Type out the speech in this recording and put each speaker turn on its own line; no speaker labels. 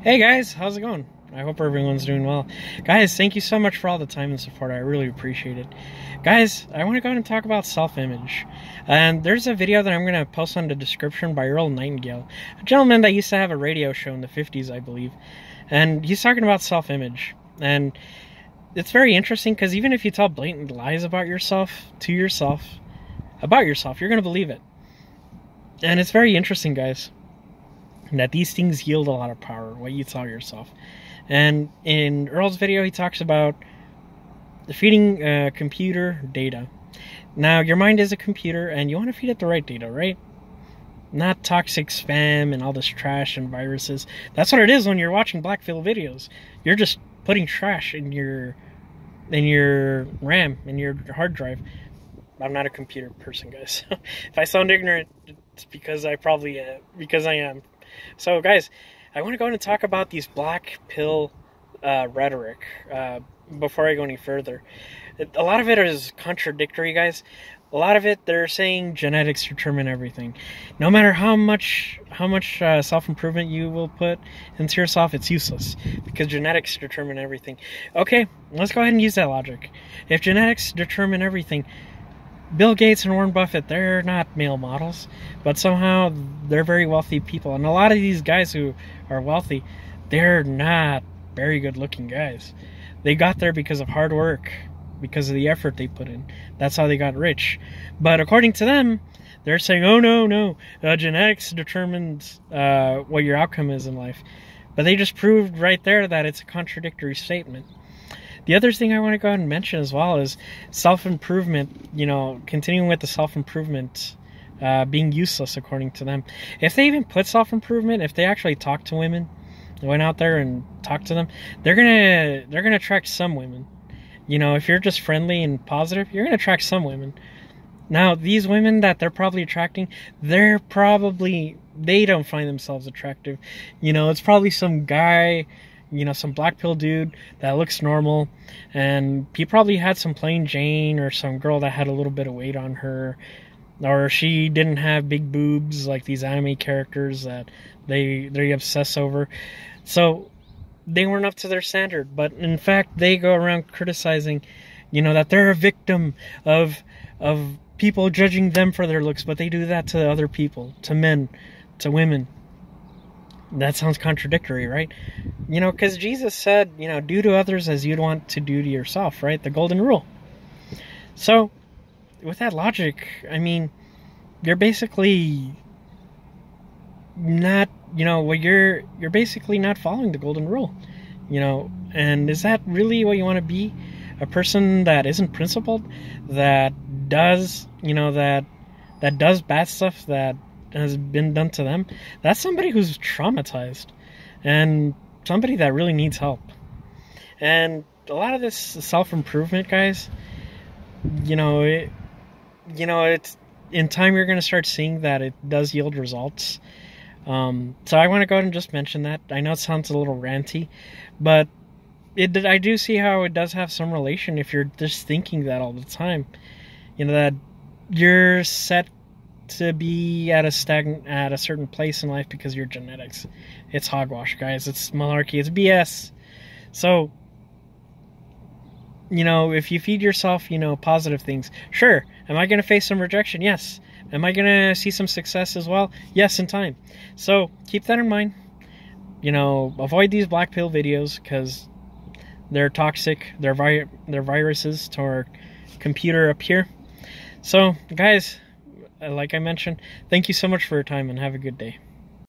Hey guys, how's it going? I hope everyone's doing well. Guys, thank you so much for all the time and support. I really appreciate it. Guys, I want to go ahead and talk about self-image. And there's a video that I'm going to post on the description by Earl Nightingale, a gentleman that used to have a radio show in the 50s, I believe. And he's talking about self-image. And it's very interesting because even if you tell blatant lies about yourself, you're going to believe it. And it's very interesting, guys, that these things yield a lot of power, what you tell yourself. And in Earl's video, he talks about feeding computer data. Now, your mind is a computer, and you want to feed it the right data, right? Not toxic spam and all this trash and viruses. That's what it is when you're watching blackfill videos. You're just putting trash in your RAM, in your hard drive. I'm not a computer person, guys. If I sound ignorant, it's because I am. So, guys, I want to go ahead and talk about these black pill rhetoric before I go any further. A lot of it is contradictory, guys. A lot of it, they're saying genetics determine everything. No matter how much self-improvement you will put into yourself, it's useless because genetics determine everything. Okay, let's go ahead and use that logic. If genetics determine everything, Bill Gates and Warren Buffett, they're not male models, but somehow they're very wealthy people. And a lot of these guys who are wealthy, they're not very good looking guys. They got there because of hard work, because of the effort they put in. That's how they got rich. But according to them, they're saying, oh no, genetics determines what your outcome is in life. But they just proved right there that it's a contradictory statement. The other thing I want to go ahead and mention as well is self-improvement, continuing with the self-improvement being useless according to them. If they even put self-improvement, if they actually talk to women, went out there and talked to them, they're gonna attract some women. If you're just friendly and positive, you're gonna attract some women. Now, these women that they're probably attracting, they don't find themselves attractive. It's probably some guy, some black pill dude that looks normal, and he probably had some plain Jane or some girl that had a little bit of weight on her, or she didn't have big boobs like these anime characters that they obsess over. So they weren't up to their standard, but in fact they go around criticizing, that they're a victim of people judging them for their looks, but they do that to other people, to men, to women. That sounds contradictory, right? Because Jesus said, do to others as you'd want to do to yourself, right? The golden rule. So, with that logic, you're basically not, you're basically not following the golden rule, and is that really what you want to be? A person that isn't principled, that does, that does bad stuff that has been done to them? That's somebody who's traumatized and somebody that really needs help. And a lot of this self-improvement, guys, it's in time you're going to start seeing that it does yield results. So I want to go ahead and just mention that. I know it sounds a little ranty, but I do see how it does have some relation if you're just thinking that all the time. That you're set to be at a certain place in life because of your genetics. It's hogwash, guys. It's malarkey. It's BS. So, if you feed yourself, positive things, sure. Am I going to face some rejection? Yes. Am I going to see some success as well? Yes, in time. So, keep that in mind. Avoid these black pill videos because they're toxic. They're viruses to our computer up here. So, guys, like I mentioned, thank you so much for your time and have a good day.